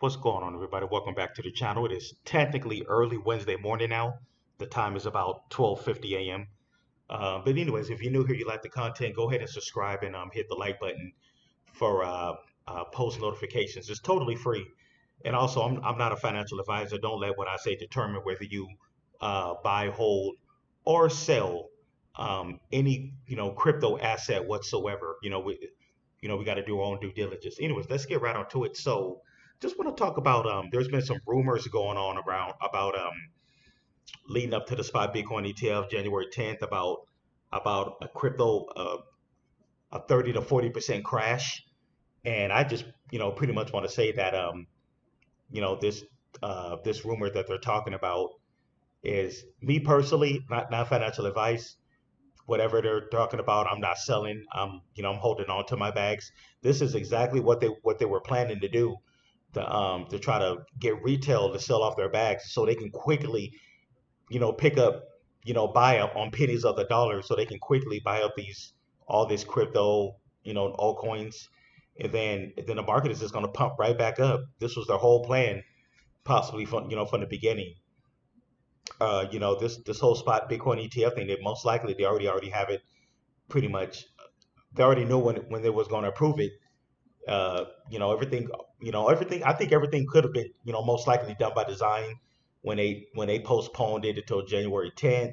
What's going on, everybody? Welcome back to the channel. It is technically early Wednesday morning now. The time is about 12:50 a.m. But anyways, if you're new here, you like the content, go ahead and subscribe and hit the like button for post notifications. It's totally free. And also, I'm not a financial advisor. Don't let what I say determine whether you buy, hold, or sell any crypto asset whatsoever. We got to do our own due diligence. Anyways, let's get right onto it. So, just want to talk about there's been some rumors going on around about leading up to the spot Bitcoin ETF January 10th about a crypto a 30 to 40% crash. And I just pretty much want to say that this this rumor that they're talking about is me personally, not financial advice. Whatever they're talking about, I'm not selling. I'm holding on to my bags. This is exactly what they were planning to do to try to get retail to sell off their bags so they can quickly pick up buy up on pennies of the dollar so they can quickly buy up these all this crypto altcoins, and then the market is just going to pump right back up. This was their whole plan, possibly from the beginning. This whole spot Bitcoin ETF thing, they most likely they already have it pretty much. They already knew when they was going to approve it. Everything, everything. I think everything could have been, most likely done by design when they postponed it until January 10th.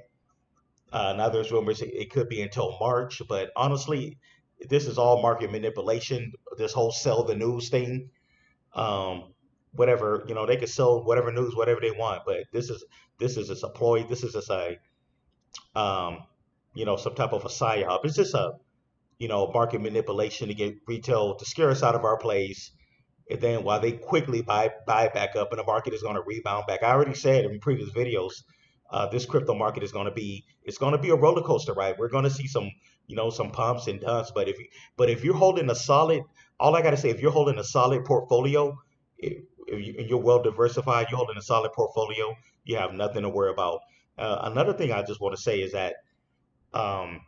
Now there's rumors it could be until March, but honestly, this is all market manipulation. This whole sell the news thing, whatever, they could sell whatever news, whatever they want, but this is just a ploy. This is just a um, some type of a psyop. It's just a market manipulation to get retail to scare us out of our plays, and then while they quickly buy back up, and the market is going to rebound back. I already said in previous videos, this crypto market is going to be it's going to be a roller coaster ride. We're going to see some pumps and dumps, but if you're holding a solid, all I got to say, if you're holding a solid portfolio, you're well diversified, you're holding a solid portfolio, you have nothing to worry about. Another thing I just want to say is that um,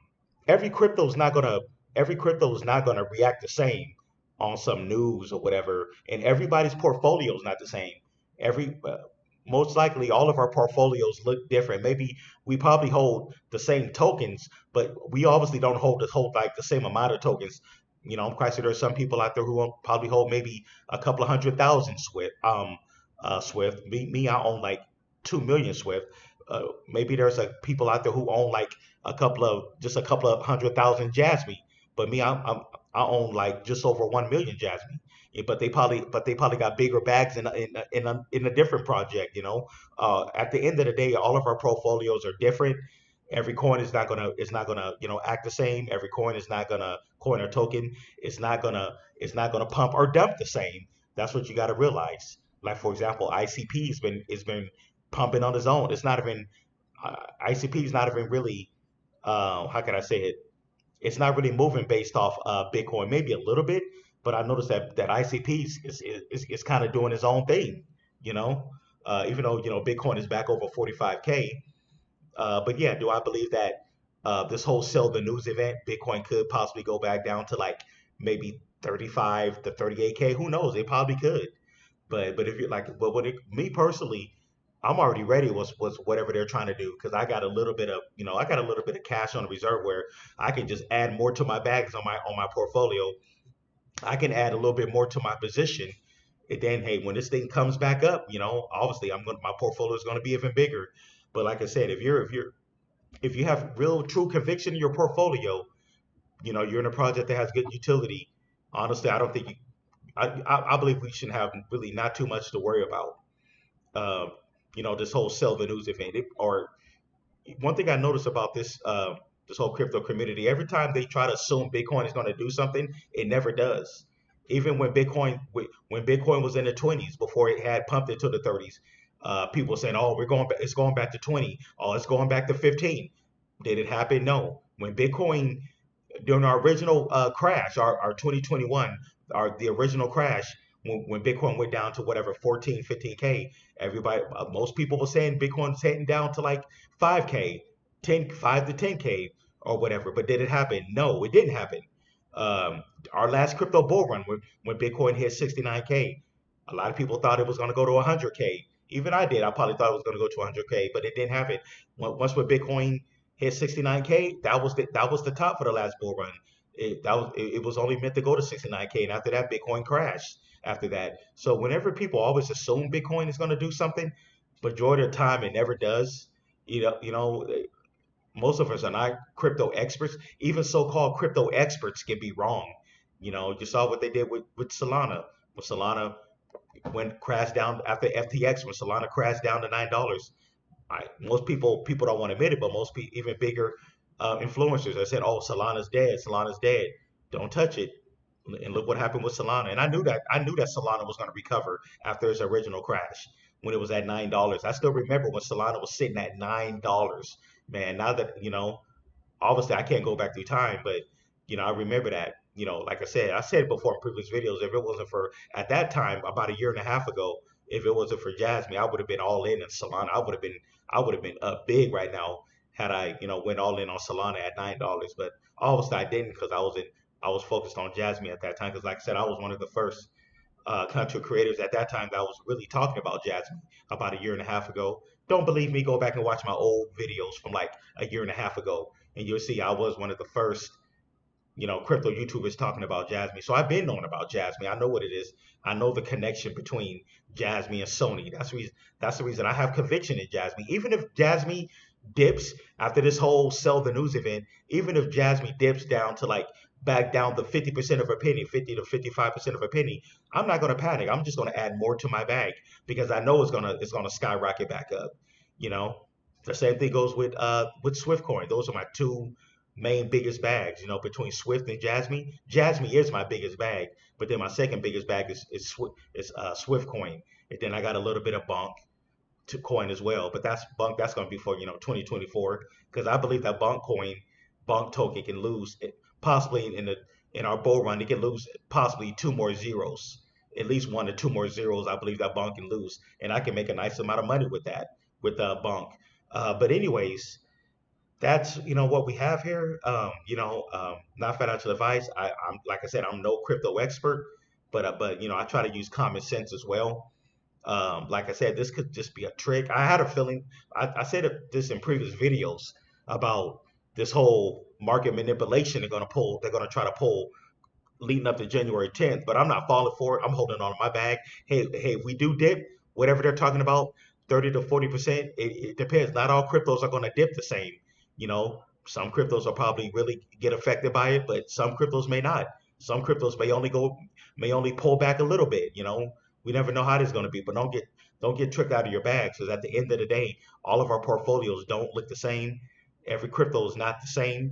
every crypto is not gonna every crypto is not gonna react the same on some news or whatever, and everybody's portfolio is not the same. Every Most likely all of our portfolios look different. Maybe we probably hold the same tokens, but we obviously don't hold like the same amount of tokens. I'm quite sure there's some people out there who will probably hold maybe a couple of 100,000 Swift. Swift. Me, I own like 2 million Swift. Maybe there's people out there who own like a couple of 100,000 Jasmine, but me, I own like just over 1 million Jasmine. Yeah, but they probably got bigger bags in a different project. At the end of the day, all of our portfolios are different. Every coin is not gonna act the same. Every coin or token is not gonna pump or dump the same. That's what you got to realize. Like for example, ICP has been pumping on its own. It's not even ICP is not even really how can I say it? It's not really moving based off Bitcoin, maybe a little bit, but I noticed that ICP is kind of doing its own thing, you know. Even though Bitcoin is back over 45K, but yeah, do I believe that this whole sell the news event, Bitcoin could possibly go back down to like maybe 35 to 38K? Who knows? It probably could. But if you're like, but me personally, I'm already ready. Was whatever they're trying to do, because I got a little bit of cash on the reserve where I can just add more to my bags on my portfolio. I can add a little bit more to my position, and then hey, when this thing comes back up, obviously my portfolio is gonna be even bigger. But like I said, if you have real true conviction in your portfolio, you're in a project that has good utility. Honestly, I don't think I believe we should have really not too much to worry about. Uh, this whole sell the news event. Or one thing I noticed about this whole crypto community, every time they try to assume Bitcoin is going to do something, it never does. Even when Bitcoin was in the 20s, before it had pumped into the 30s, people saying, "Oh, it's going back to 20. Oh, it's going back to 15." Did it happen? No. When Bitcoin during our original crash, our 2021, the original crash, when Bitcoin went down to whatever 14, 15K, everybody, most people were saying Bitcoin's heading down to like 5K, 5 to 10K or whatever. But did it happen? No, it didn't happen. Our last crypto bull run, when Bitcoin hit 69K, A lot of people thought it was going to go to 100K. Even I did. I probably thought it was going to go to 100K, but it didn't happen. Once when Bitcoin hit 69K, that was the top for the last bull run. It was only meant to go to 69K, and after that, Bitcoin crashed. After that, so whenever people always assume Bitcoin is going to do something, majority of the time it never does. Most of us are not crypto experts. Even so-called crypto experts can be wrong. You saw what they did with Solana. When Solana went crashed down after FTX, when Solana crashed down to $9. Most people don't want to admit it, but most people, even bigger influencers, I said, "Oh, Solana's dead. Solana's dead. Don't touch it." And look what happened with Solana. And I knew that Solana was going to recover after its original crash when it was at $9. I still remember when Solana was sitting at $9. Man, now that obviously I can't go back through time, but I remember that. Like I said before in previous videos, if it wasn't for at that time, about a year and a half ago, if it wasn't for Jasmine, I would have been all in Solana. I would have been up big right now had I, went all in on Solana at $9. But obviously I didn't because I was focused on Jasmine at that time. Because like I said, I was one of the first content creators at that time that was really talking about Jasmine about a year and a half ago. Don't believe me? Go back and watch my old videos from like a year and a half ago, and you'll see I was one of the first, crypto YouTubers talking about Jasmine. So I've been knowing about Jasmine. I know what it is. I know the connection between Jasmine and Sony. That's the reason I have conviction in Jasmine. Even if Jasmine dips after this whole sell the news event, even if Jasmine dips down to like back down to 50% of a penny, 50 to 55% of a penny, I'm not gonna panic. I'm just gonna add more to my bag because I know it's gonna skyrocket back up. You know, the same thing goes with Swift Coin. Those are my two main biggest bags, between Swift and Jasmine. Jasmine is my biggest bag, but then my second biggest bag is Swift Coin, and then I got a little bit of Bonk to coin as well. But that's Bonk. That's going to be for 2024 because I believe that Bonk token can lose possibly in our bull run. It can lose possibly two more zeros, at least one or two more zeros. I believe that Bonk can lose, and I can make a nice amount of money with that with Bonk. But anyways, that's what we have here. Not financial advice. I'm like I said, I'm no crypto expert, but I try to use common sense as well. Like I said, this could just be a trick. I had a feeling. I said this in previous videos about this whole market manipulation they're gonna try to pull leading up to January 10th, but I'm not falling for it. I'm holding on to my bag. Hey, if we do dip, whatever they're talking about, 30 to 40%, it depends. Not all cryptos are going to dip the same. Some cryptos will probably really get affected by it, but some cryptos may not. Some cryptos may only pull back a little bit. We never know how this is going to be, but don't get tricked out of your bag because at the end of the day, all of our portfolios don't look the same. Every crypto is not the same,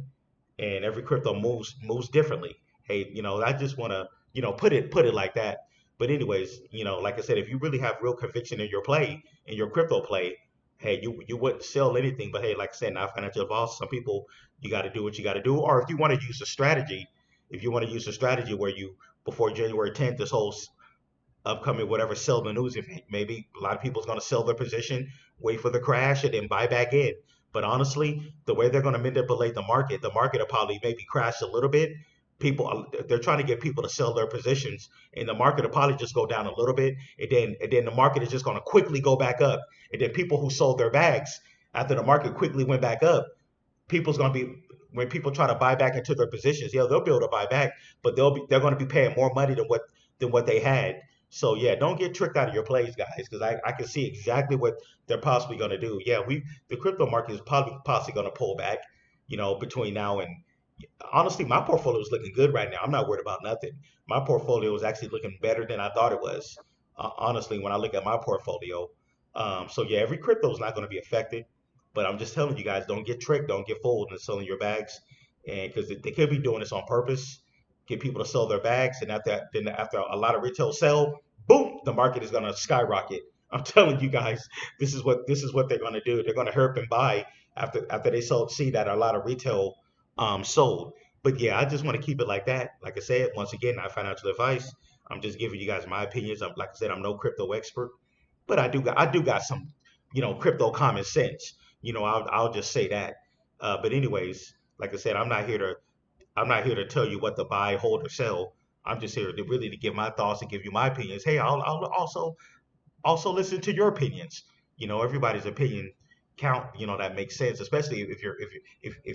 and every crypto moves differently. Hey, I just want to, put it like that. But anyways, like I said, if you really have real conviction in your play, in your crypto play, hey, you wouldn't sell anything. But hey, like I said, not financial advice. Some people, you got to do what you got to do. Or if you want to use a strategy, if you want to use a strategy where you before January 10th, this whole upcoming whatever sell the news event. Maybe a lot of people's going to sell their position, wait for the crash, and then buy back in. But honestly, the way they're going to manipulate the market will probably maybe crash a little bit. They're trying to get people to sell their positions, and the market will probably just go down a little bit, and then the market is just going to quickly go back up. And then people who sold their bags after the market quickly went back up, people's going to be when people try to buy back into their positions, yeah, they'll be able to buy back, but they're going to be paying more money than what they had. So yeah, don't get tricked out of your plays, guys, because I can see exactly what they're possibly going to do. Yeah, the crypto market is probably possibly going to pull back, between now and honestly, my portfolio is looking good right now. I'm not worried about nothing. My portfolio is actually looking better than I thought it was. Honestly, when I look at my portfolio, so yeah, every crypto is not going to be affected. But I'm just telling you guys, don't get tricked, don't get fooled into selling your bags, and because they could be doing this on purpose, get people to sell their bags, and after a lot of retail sell, boom, the market is going to skyrocket. I'm telling you guys, this is what they're going to do. They're going to hurp and buy after they see that a lot of retail sold. But yeah, I just want to keep it like that. Like I said, once again, not financial advice. I'm just giving you guys my opinions. Like I said, I'm no crypto expert, but I do got some, crypto common sense. I'll just say that. But anyways, like I said, I'm not here to tell you what to buy, hold, or sell. I'm just here to really to give my thoughts and give you my opinions. Hey, I'll also listen to your opinions. Everybody's opinion count. That makes sense, especially if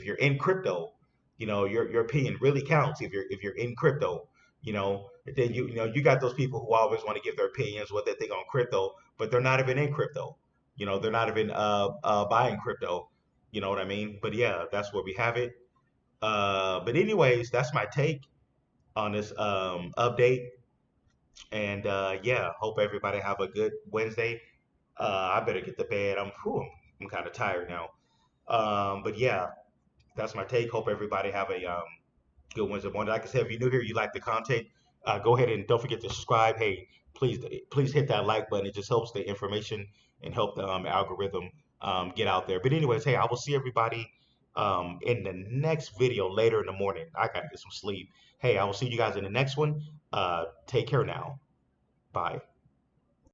you're in crypto. Your opinion really counts if you're in crypto. Then you got those people who always want to give their opinions, what they think on crypto, but they're not even in crypto. They're not even buying crypto. You know what I mean? But yeah, that's where we have it. But anyways, that's my take on this update. And yeah, hope everybody have a good Wednesday. I better get to bed. I'm kind of tired now. But yeah, that's my take. Hope everybody have a good Wednesday morning. Like I said, if you're new here, you like the content, go ahead and don't forget to subscribe. Hey, please hit that like button. It just helps the information and help the algorithm get out there. But anyways, hey, I will see everybody in the next video later in the morning. I gotta get some sleep. Hey, I will see you guys in the next one. Take care now. Bye.